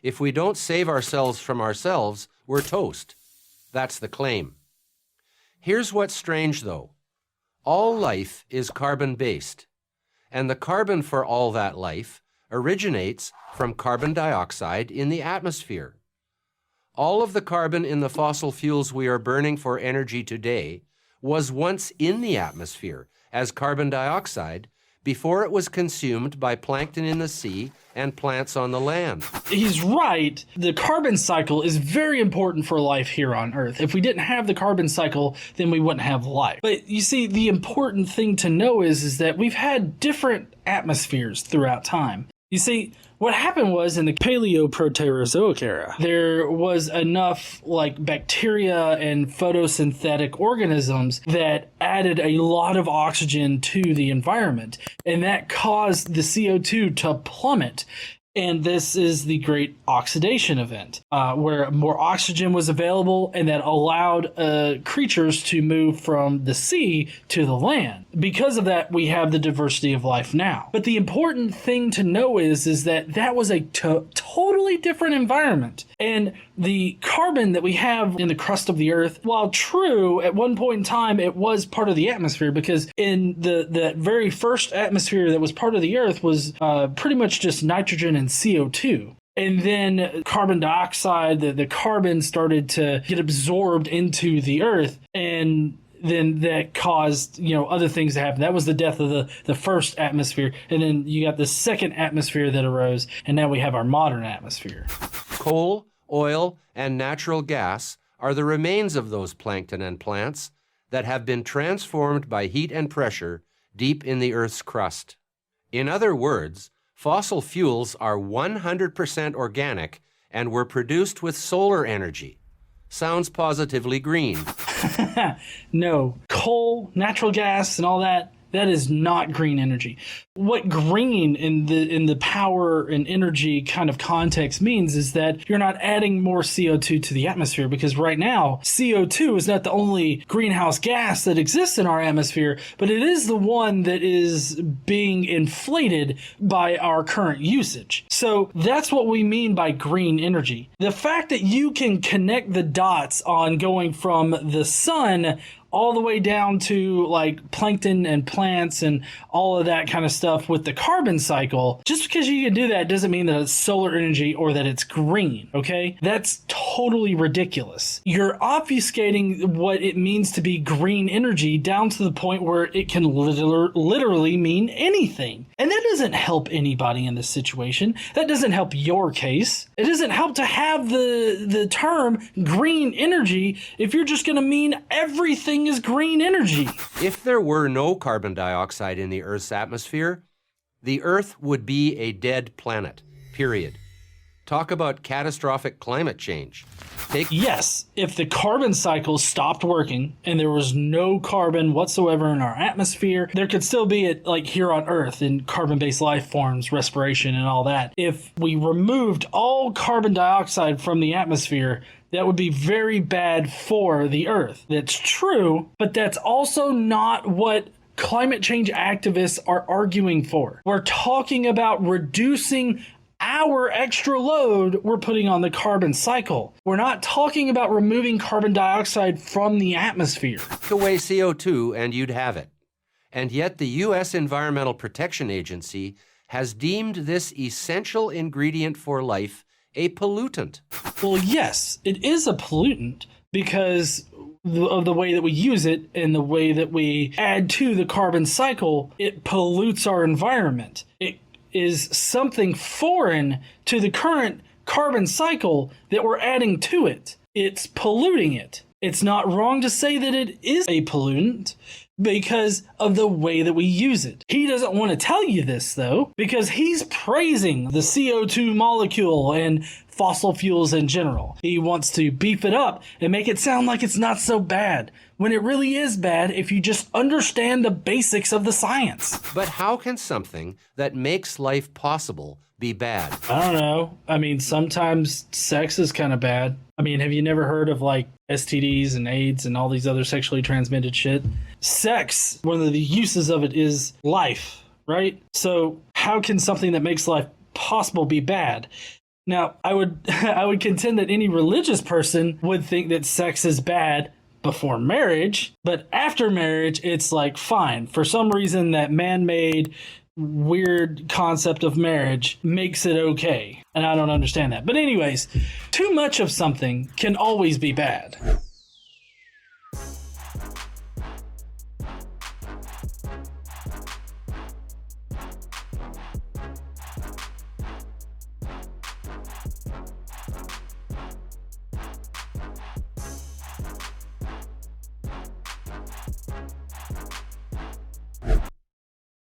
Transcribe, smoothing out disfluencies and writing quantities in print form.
If we don't save ourselves from ourselves, we're toast. That's the claim. Here's what's strange, though. All life is carbon-based, and the carbon for all that life originates from carbon dioxide in the atmosphere. All of the carbon in the fossil fuels we are burning for energy today was once in the atmosphere as carbon dioxide before it was consumed by plankton in the sea and plants on the land. He's right. The carbon cycle is very important for life here on Earth. If we didn't have the carbon cycle, then we wouldn't have life. But you see, the important thing to know is that we've had different atmospheres throughout time. You see, what happened was in the Paleo-Proterozoic era, there was enough bacteria and photosynthetic organisms that added a lot of oxygen to the environment, and that caused the CO2 to plummet. And this is the great oxidation event, where more oxygen was available, and that allowed creatures to move from the sea to the land. Because of that, we have the diversity of life now. But the important thing to know is that was a totally different environment. And the carbon that we have in the crust of the Earth, while true, at one point in time, it was part of the atmosphere, because in the very first atmosphere that was part of the Earth was pretty much just nitrogen and CO2. And then carbon dioxide, the carbon started to get absorbed into the Earth, and then that caused, other things to happen. That was the death of the first atmosphere. And then you got the second atmosphere that arose, and now we have our modern atmosphere. Coal, oil, and natural gas are the remains of those plankton and plants that have been transformed by heat and pressure deep in the Earth's crust. In other words, fossil fuels are 100% organic and were produced with solar energy. Sounds positively green. No, coal, natural gas, and all that is not green energy. What green in the power and energy kind of context means is that you're not adding more CO2 to the atmosphere, because right now CO2 is not the only greenhouse gas that exists in our atmosphere, but it is the one that is being inflated by our current usage. So that's what we mean by green energy. The fact that you can connect the dots on going from the sun all the way down to plankton and plants and all of that kind of stuff with the carbon cycle, just because you can do that doesn't mean that it's solar energy or that it's green, okay? That's totally ridiculous. You're obfuscating what it means to be green energy down to the point where it can literally mean anything. And that doesn't help anybody in this situation. That doesn't help your case. It doesn't help to have the term green energy if you're just going to mean everything is green energy. If there were no carbon dioxide in the Earth's atmosphere, the Earth would be a dead planet, period. Talk about catastrophic climate change. Yes, if the carbon cycle stopped working and there was no carbon whatsoever in our atmosphere, there could still be it here on Earth in carbon-based life forms, respiration, and all that. If we removed all carbon dioxide from the atmosphere, that would be very bad for the Earth. That's true, but that's also not what climate change activists are arguing for. We're talking about reducing our extra load we're putting on the carbon cycle. We're not talking about removing carbon dioxide from the atmosphere. Take away CO2 and you'd have it. And yet the U.S. Environmental Protection Agency has deemed this essential ingredient for life a pollutant. Well, yes, it is a pollutant because of the way that we use it and the way that we add to the carbon cycle. It pollutes our environment. It is something foreign to the current carbon cycle that we're adding to it. It's polluting it. It's not wrong to say that it is a pollutant because of the way that we use it. He doesn't want to tell you this, though, because he's praising the CO2 molecule and fossil fuels in general. He wants to beef it up and make it sound like it's not so bad, when it really is bad if you just understand the basics of the science. But how can something that makes life possible be bad? I don't know. I mean, sometimes sex is kind of bad. I mean, have you never heard of STDs and AIDS and all these other sexually transmitted shit? Sex, one of the uses of it is life, right? So how can something that makes life possible be bad? Now, I would I would contend that any religious person would think that sex is bad before marriage, but after marriage, it's like fine. For some reason, that man-made weird concept of marriage makes it okay, and I don't understand that. But anyways, too much of something can always be bad.